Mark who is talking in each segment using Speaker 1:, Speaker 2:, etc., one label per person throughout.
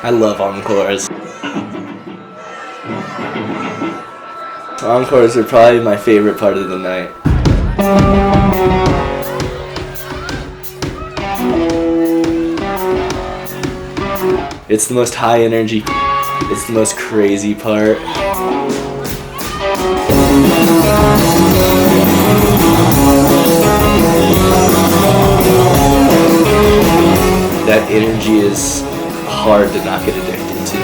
Speaker 1: I love encores. Encores are probably my favorite part of the night. It's the most high energy. It's the most crazy part. That energy is hard to not get addicted to.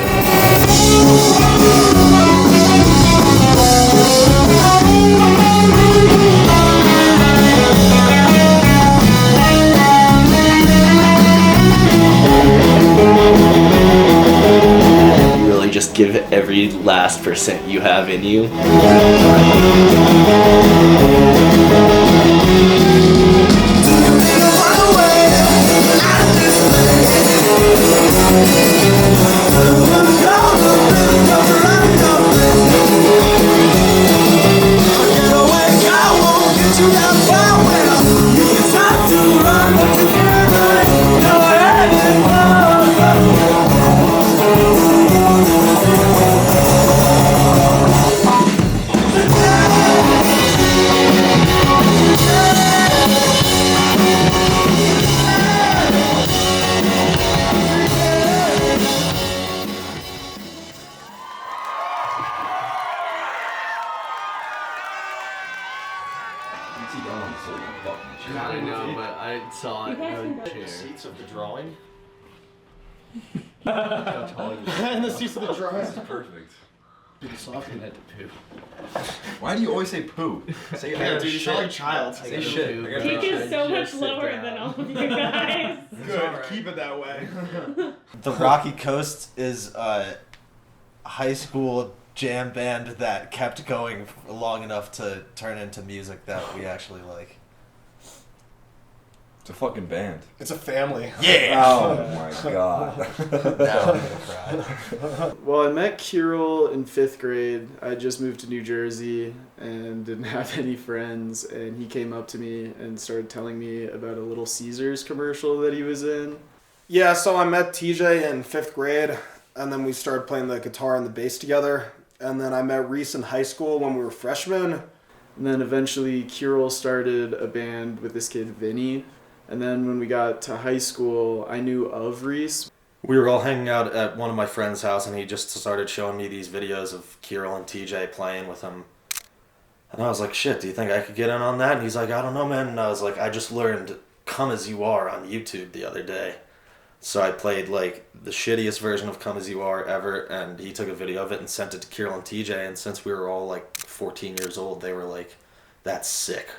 Speaker 1: You really just give every last percent you have in you. I know, but I saw it.
Speaker 2: The seats of the drawing.
Speaker 3: And the seats of the drawing.
Speaker 4: This is perfect.
Speaker 1: Dude, Soften had to poo.
Speaker 4: Why do you always say poo? Say
Speaker 3: Yeah, dude, you sound like a child.
Speaker 4: Say shit. I gotta
Speaker 5: Peak
Speaker 4: shit.
Speaker 5: is so much lower than all of you guys.
Speaker 3: Good, keep it that way.
Speaker 2: The Rocky Coast is a high school jam band that kept going long enough to turn into music that we actually like.
Speaker 4: It's a fucking band.
Speaker 3: It's a family.
Speaker 2: Yeah!
Speaker 4: Oh my god.
Speaker 2: Now I'm gonna cry.
Speaker 6: Well, I met Kirill in 5th grade. I just moved to New Jersey and didn't have any friends, and he came up to me and started telling me about a Little Caesars commercial that he was in.
Speaker 3: Yeah, so I met TJ in 5th grade, and then we started playing the guitar and the bass together. And then I met Reese in high school when we were freshmen.
Speaker 6: And then eventually Kirill started a band with this kid, Vinny. And then when we got to high school, I knew of Reese.
Speaker 2: We were all hanging out at one of my friend's house, and he just started showing me these videos of Kirill and TJ playing with him. And I was like, shit, do you think I could get in on that? And he's like, I don't know, man. And I was like, I just learned Come As You Are on YouTube the other day. So I played like the shittiest version of Come As You Are ever, and he took a video of it and sent it to Kirill and TJ, and since we were all like 14 years old, they were like, that's sick.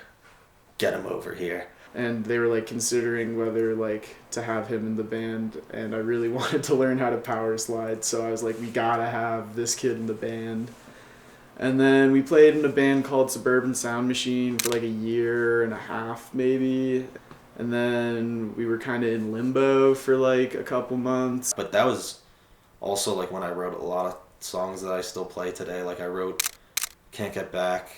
Speaker 2: Get him over here.
Speaker 6: And they were like considering whether like to have him in the band, and I really wanted to learn how to power slide, so I was like, we gotta have this kid in the band. And then we played in a band called Suburban Sound Machine for like a year and a half maybe, and then we were kind of in limbo for like a couple months.
Speaker 2: But that was also like when I wrote a lot of songs that I still play today. Like I wrote Can't Get Back,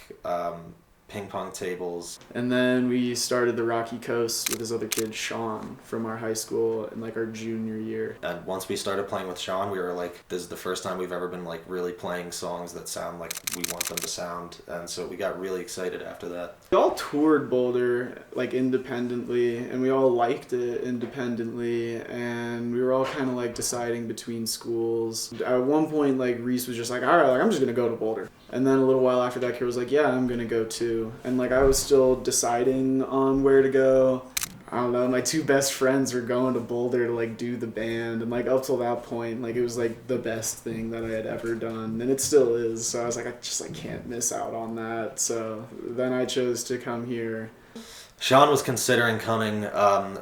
Speaker 2: Ping Pong Tables.
Speaker 6: And then we started the Rocky Coast with this other kid, Sean, from our high school in like our junior year.
Speaker 2: And once we started playing with Sean, we were like, this is the first time we've ever been like really playing songs that sound like we want them to sound. And so we got really excited after that.
Speaker 6: We all toured Boulder like independently, and we all liked it independently, and we were all kind of like deciding between schools. At one point, like Reese was just like, all right, like, I'm just gonna go to Boulder. And then a little while after that, Kira was like, yeah, I'm gonna go too. And like I was still deciding on where to go. I don't know, my two best friends were going to Boulder to like do the band, and like up till that point, like it was like the best thing that I had ever done, and it still is. So I was like, I just like can't miss out on that. So then I chose to come here.
Speaker 2: Sean was considering coming.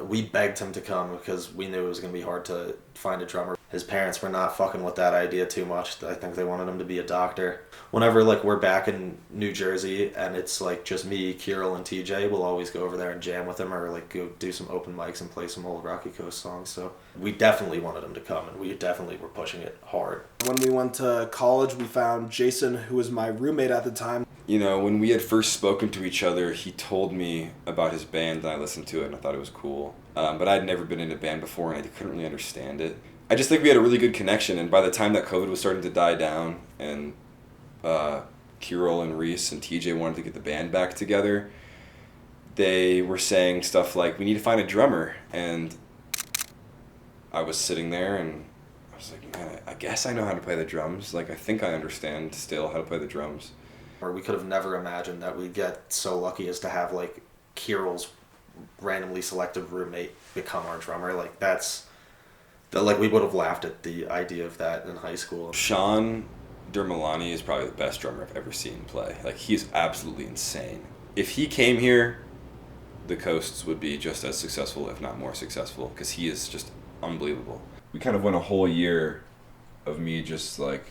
Speaker 2: We begged him to come because we knew it was going to be hard to find a drummer. His parents were not fucking with that idea too much. I think they wanted him to be a doctor. Whenever like we're back in New Jersey and it's like just me, Kirill, and TJ, we'll always go over there and jam with him or like go do some open mics and play some old Rocky Coast songs. So we definitely wanted him to come, and we definitely were pushing it hard.
Speaker 3: When we went to college, we found Jason, who was my roommate at the time.
Speaker 7: You know, when we had first spoken to each other, he told me about his band, and I listened to it, and I thought it was cool. But I'd never been in a band before, and I couldn't really understand it. I just think we had a really good connection, and by the time that COVID was starting to die down, and Kirill and Reese and TJ wanted to get the band back together, they were saying stuff like, we need to find a drummer. And I was sitting there and I was like, man, I guess I know how to play the drums. Like, I think I understand still how to play the drums.
Speaker 2: Or we could have never imagined that we'd get so lucky as to have like Kirill's randomly selected roommate become our drummer. Like like we would have laughed at the idea of that in high school.
Speaker 7: Sean Dermilani is probably the best drummer I've ever seen play. Like, he is absolutely insane. If he came here, the Coasts would be just as successful, if not more successful, because he is just unbelievable. We kind of went a whole year of me just like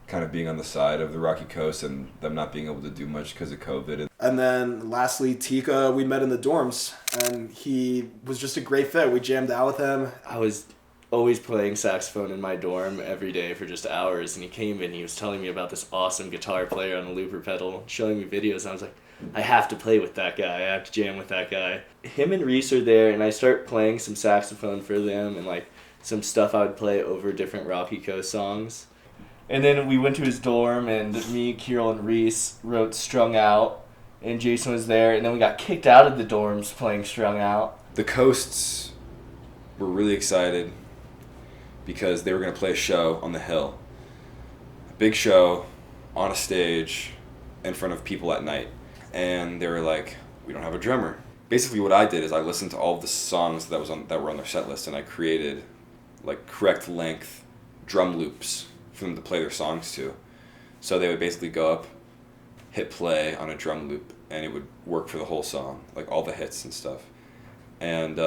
Speaker 7: kind of being on the side of the Rocky Coast and them not being able to do much because of COVID.
Speaker 3: And then lastly, Tika, we met in the dorms, and he was just a great fit. We jammed out with him.
Speaker 1: I was always playing saxophone in my dorm every day for just hours, and he came in, he was telling me about this awesome guitar player on a looper pedal, showing me videos, and I was like, I have to play with that guy, I have to jam with that guy. Him and Reese are there, and I start playing some saxophone for them, and like some stuff I would play over different Rocky Coast songs. And then we went to his dorm, and me, Kirill, and Reese wrote Strung Out, and Jason was there, and then we got kicked out of the dorms playing Strung Out.
Speaker 7: The Coasts were really excited because they were going to play a show on the Hill. A big show on a stage in front of people at night. And they were like, we don't have a drummer. Basically what I did is I listened to all of the songs that were on their set list, and I created like correct length drum loops for them to play their songs to. So they would basically go up, hit play on a drum loop, and it would work for the whole song, like all the hits and stuff. And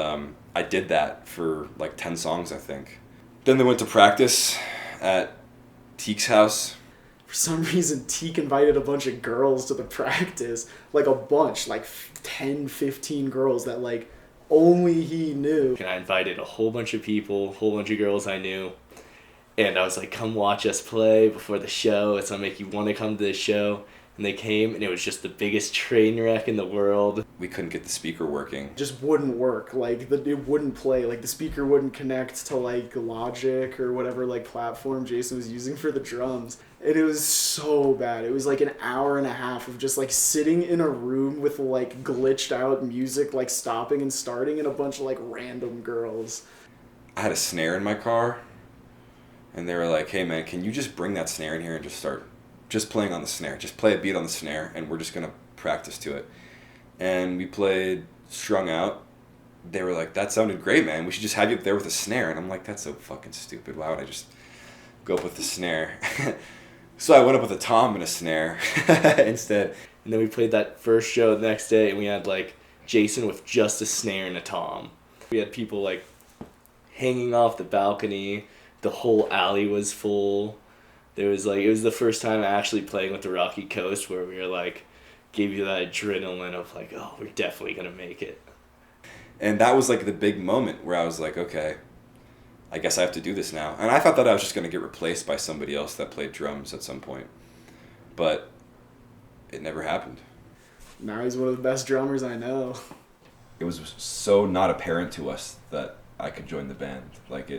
Speaker 7: I did that for like 10 songs, I think. Then they went to practice at Teek's house.
Speaker 6: For some reason, Teek invited a bunch of girls to the practice. Like a bunch, like 10, 15 girls that like only he knew.
Speaker 1: And I invited a whole bunch of people, a whole bunch of girls I knew. And I was like, come watch us play before the show. It's gonna make you want to come to the show. And they came, and it was just the biggest train wreck in the world.
Speaker 7: We couldn't get the speaker working.
Speaker 6: Just wouldn't work. Like it wouldn't play. Like the speaker wouldn't connect to like Logic or whatever like platform Jason was using for the drums. And it was so bad. It was like an hour and a half of just like sitting in a room with like glitched out music, like stopping and starting, and a bunch of like random girls.
Speaker 7: I had a snare in my car, and they were like, hey man, can you just bring that snare in here and just start just playing on the snare. Just play a beat on the snare, and we're just going to practice to it. And we played Strung Out. They were like, that sounded great, man. We should just have you up there with a snare. And I'm like, that's so fucking stupid. Why would I just go up with the snare? So I went up with a tom and a snare instead.
Speaker 1: And then we played that first show the next day, and we had, like, Jason with just a snare and a tom. We had people, like, hanging off the balcony. The whole alley was full. There was, like, it was the first time actually playing with the Rocky Coast where we were, like, gave you that adrenaline of, like, oh, we're definitely going to make it.
Speaker 7: And that was, like, the big moment where I was like, okay, I guess I have to do this now. And I thought that I was just going to get replaced by somebody else that played drums at some point. But it never happened.
Speaker 6: Now he's one of the best drummers I know.
Speaker 4: It was so not apparent to us that I could join the band. Like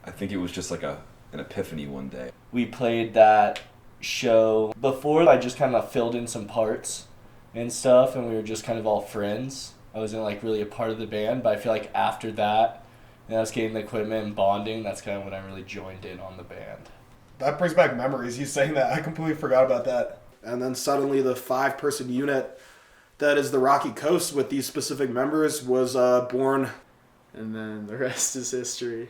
Speaker 4: I think it was just like an epiphany one day.
Speaker 1: We played that show. Before, I just kind of filled in some parts and stuff, and we were just kind of all friends. I wasn't, like, really a part of the band, but I feel like after that, and I was getting the equipment and bonding, that's kind of when I really joined in on the band.
Speaker 3: That brings back memories. He's saying that. I completely forgot about that. And then suddenly the 5-person unit that is the Rocky Coast with these specific members was born.
Speaker 6: And then the rest is history.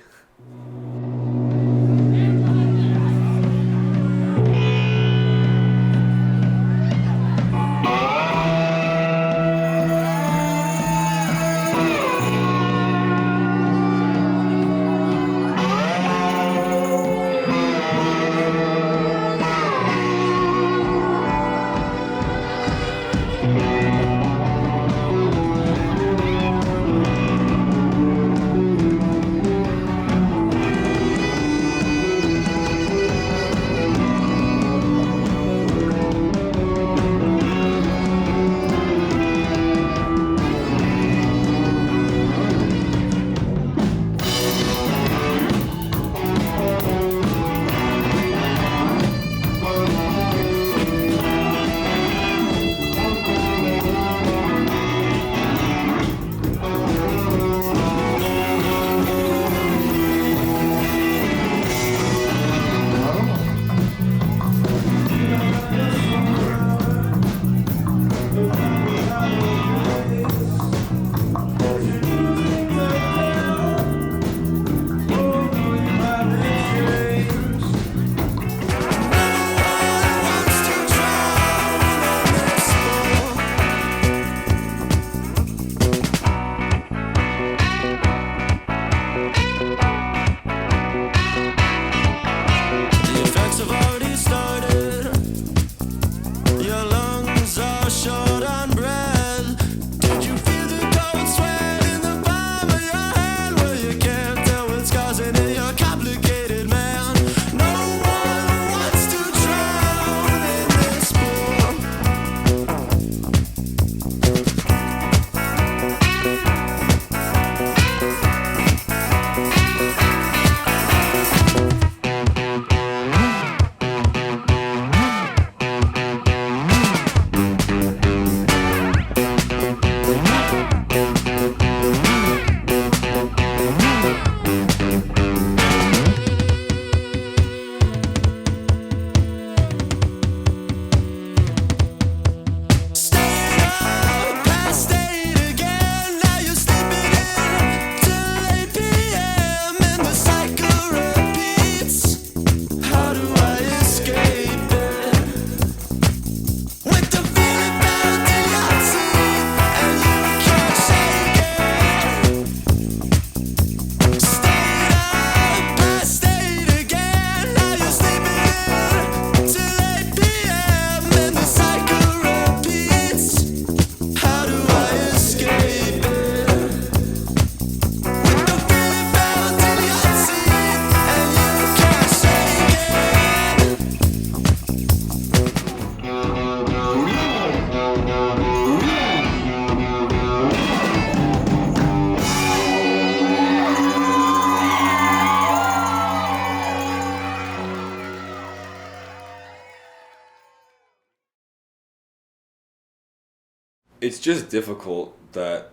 Speaker 7: It's just difficult that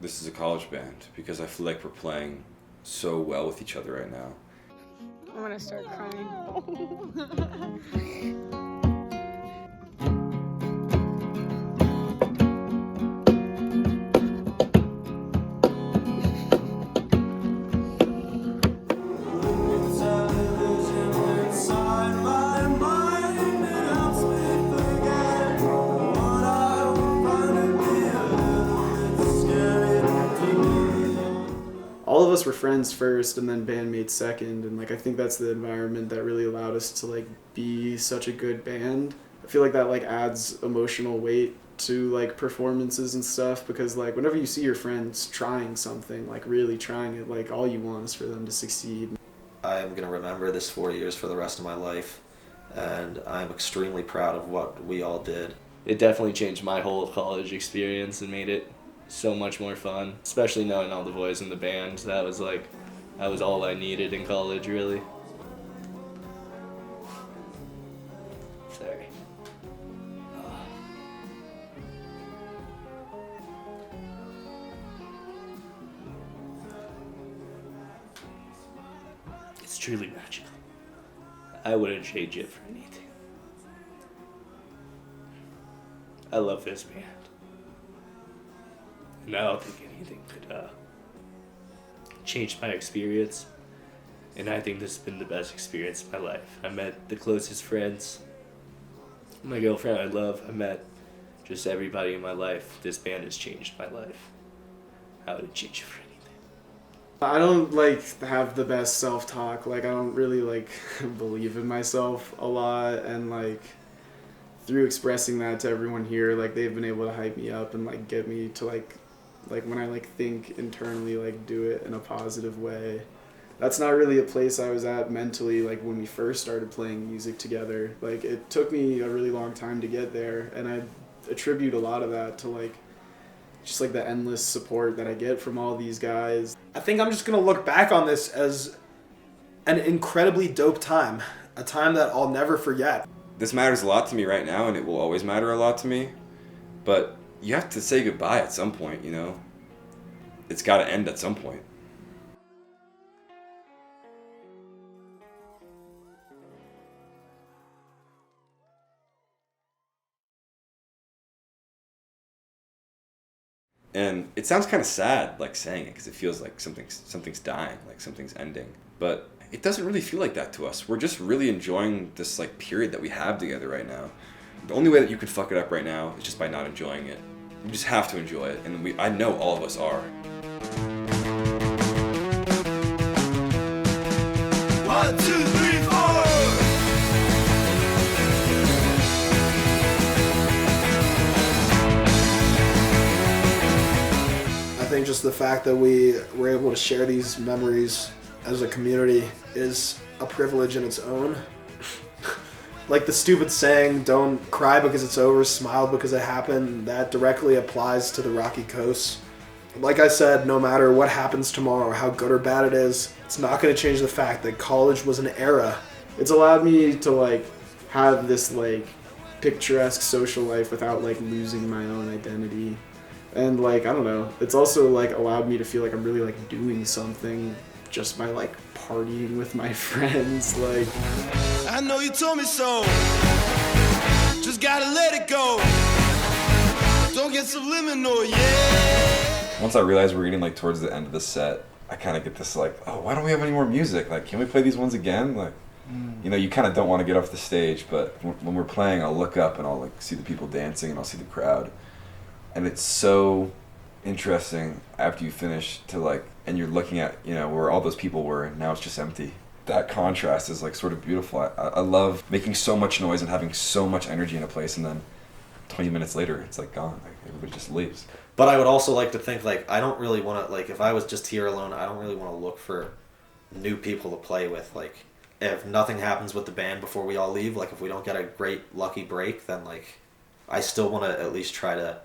Speaker 7: this is a college band because I feel like we're playing so well with each other right now.
Speaker 5: I'm gonna start crying.
Speaker 6: All of us were friends first and then bandmates second, and like I think that's the environment that really allowed us to like be such a good band. I feel like that like adds emotional weight to like performances and stuff, because like whenever you see your friends trying something, like really trying it, like all you want is for them to succeed.
Speaker 2: I'm going to remember this 4 years for the rest of my life, and I'm extremely proud of what we all did.
Speaker 1: It definitely changed my whole college experience and made it so much more fun, especially knowing all the boys in the band. That was all I needed in college, really. Sorry. It's truly magical. I wouldn't change it for anything. I love this band. And I don't think anything could change my experience. And I think this has been the best experience of my life. I met the closest friends. My girlfriend I love. I met just everybody in my life. This band has changed my life. I wouldn't change it for anything.
Speaker 6: I don't like have the best self-talk. Like I don't really like believe in myself a lot, and like through expressing that to everyone here, like they've been able to hype me up and like get me to like when I like think internally, like do it in a positive way. That's not really a place I was at mentally like when we first started playing music together. Like it took me a really long time to get there, and I attribute a lot of that to like just like the endless support that I get from all these guys.
Speaker 3: I think I'm just going to look back on this as an incredibly dope time, a time that I'll never forget.
Speaker 7: This matters a lot to me right now, and it will always matter a lot to me. But you have to say goodbye at some point, you know? It's got to end at some point. And it sounds kind of sad, like saying it, because it feels like something's dying, like something's ending. But it doesn't really feel like that to us. We're just really enjoying this like period that we have together right now. The only way that you could fuck it up right now is just by not enjoying it. You just have to enjoy it, and I know all of us are.
Speaker 8: 1, 2, 3, 4.
Speaker 3: I think just the fact that we were able to share these memories as a community is a privilege in its own. Like the stupid saying, don't cry because it's over, smile because it happened, that directly applies to the Rocky Coast. Like I said, no matter what happens tomorrow, how good or bad it is, it's not going to change the fact that college was an era.
Speaker 6: It's allowed me to like have this like picturesque social life without like losing my own identity. And like, I don't know, it's also like allowed me to feel like I'm really like doing something just by like partying with my friends. Like,
Speaker 8: I know you told me so. Just gotta let it go. Don't get subliminal, yeah.
Speaker 4: Once I realized we're getting like towards the end of the set, I kind of get this like, oh, why don't we have any more music? Like, can we play these ones again? Like, you know, you kind of don't want to get off the stage, but when we're playing, I'll look up and I'll like see the people dancing and I'll see the crowd, and it's so interesting after you finish to like, and you're looking at, you know, where all those people were and now it's just empty. That contrast is like sort of beautiful. I love making so much noise and having so much energy in a place, and then 20 minutes later it's like gone. Like everybody just leaves.
Speaker 2: But I would also like to think, like, I don't really want to, like, if I was just here alone, I don't really want to look for new people to play with. Like, if nothing happens with the band before we all leave, like, if we don't get a great lucky break, then, like, I still want to at least try to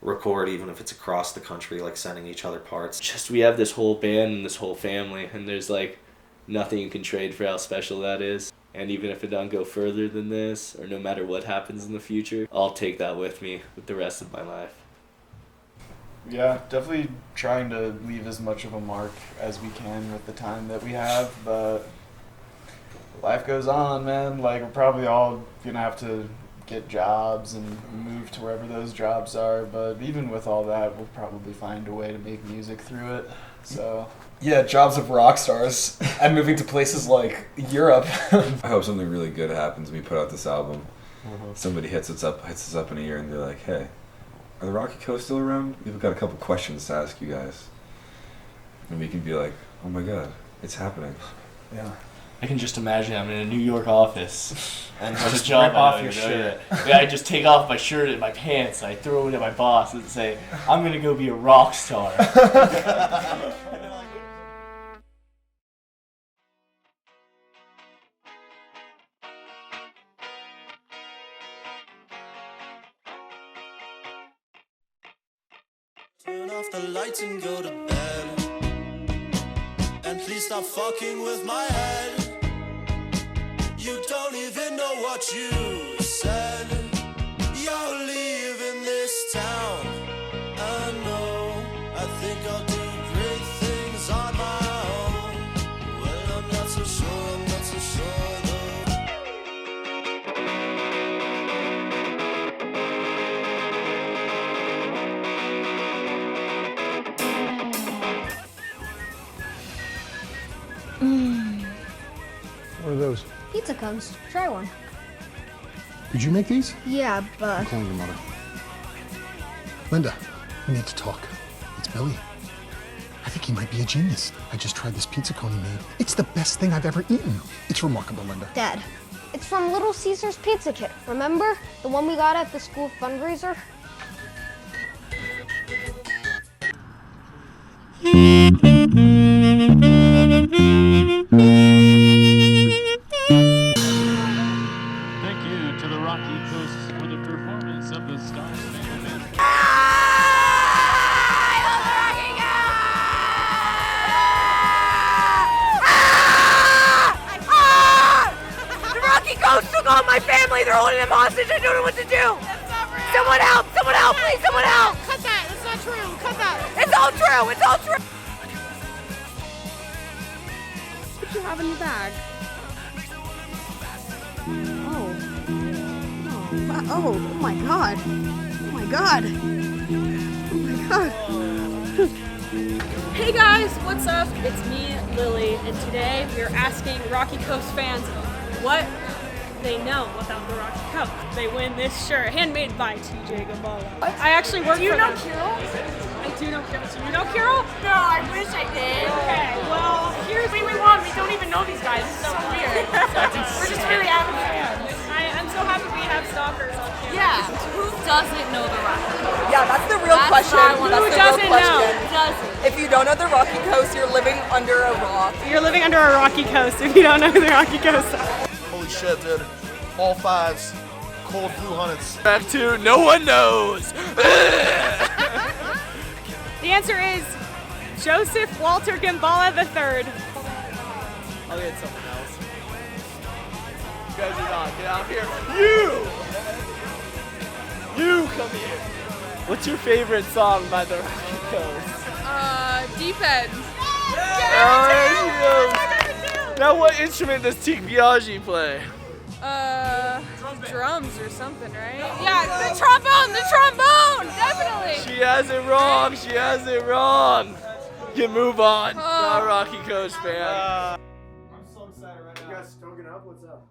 Speaker 2: record, even if it's across the country, like, sending each other parts.
Speaker 1: Just we have this whole band and this whole family, and there's like nothing you can trade for how special that is. And even if it doesn't go further than this, or no matter what happens in the future, I'll take that with me with the rest of my life.
Speaker 6: Yeah, definitely trying to leave as much of a mark as we can with the time that we have, but life goes on, man. Like, we're probably all gonna have to get jobs and move to wherever those jobs are, but even with all that, we'll probably find a way to make music through it, so...
Speaker 9: Yeah, jobs of rock stars and moving to places like Europe.
Speaker 4: I hope something really good happens when we put out this album. Somebody hits us up in a year and they're like, hey, are the Rocky Coast still around? We've got a couple questions to ask you guys. And we can be like, oh my god, it's happening.
Speaker 9: Yeah.
Speaker 1: I can just imagine I'm in a New York office
Speaker 9: And
Speaker 1: on a
Speaker 9: just
Speaker 1: job
Speaker 9: rip off
Speaker 1: I
Speaker 9: your
Speaker 1: know,
Speaker 9: shirt.
Speaker 1: Yeah, I just take off my shirt and my pants and I throw it at my boss and say, I'm gonna go be a rock star.
Speaker 8: Turn off the lights and go to bed. And please stop fucking with my head. You don't even know what you said. You're leaving this town. I know. I think I'll do great things on my own. Well, I'm not so sure though.
Speaker 10: What are those?
Speaker 11: Pizza cones. Try one.
Speaker 10: Did you make these?
Speaker 11: Yeah, but...
Speaker 10: I'm calling your mother. Linda, we need to talk. It's Billy. I think he might be a genius. I just tried this pizza cone he made. It's the best thing I've ever eaten. It's remarkable, Linda.
Speaker 11: Dad, it's from Little Caesar's Pizza Kit. Remember? The one we got at the school fundraiser?
Speaker 12: Thank you to the Rocky Coast for the performance of the Star Spangled Banner.
Speaker 13: The Rocky Coast took all my family. They're holding them hostage. I don't know what to do. Someone help! Someone help! Please, someone help!
Speaker 5: Cut that. That's not true. Cut that.
Speaker 13: It's all true. It's all true.
Speaker 5: What do you have in your bag? Oh my god. Oh my god. Oh my god.
Speaker 14: Hey guys, what's up? It's me, Lily, and today we are asking Rocky Coast fans what they know about the Rocky Coast. They win this shirt, handmade by TJ Gambala. I actually work for them.
Speaker 13: Do you know Kirill?
Speaker 14: I do know Kirill. Do you know Kirill?
Speaker 13: No, I wish I did.
Speaker 14: Okay, well, here's what we want. We don't even know these guys. It's so weird.
Speaker 13: We're just really avid fans.
Speaker 14: I'm so happy we have stalkers on camera.
Speaker 13: Yeah. Who doesn't know the Rocky Coast?
Speaker 15: Yeah, that's the real question.
Speaker 14: Who doesn't know?
Speaker 15: If you don't know the Rocky Coast, you're living under a rock.
Speaker 14: You're living under a rocky coast if you don't know who the Rocky Coast are.
Speaker 16: Holy shit, dude. All fives. Cold blue hunteds.
Speaker 1: Back to no one knows.
Speaker 14: The answer is Joseph Walter Gambala III.
Speaker 1: I'll get someone else. You guys are not. Get out here. You come here. What's your favorite song by the Rocky Coast?
Speaker 5: Deep End.
Speaker 1: Now, what instrument does Tig Biagi play?
Speaker 5: Drums or something, right?
Speaker 14: Yeah, the trombone, definitely.
Speaker 1: She has it wrong. She has it wrong. You move on. Not a Rocky Coast fan.
Speaker 3: I'm so excited right now. You guys stoking up? What's up?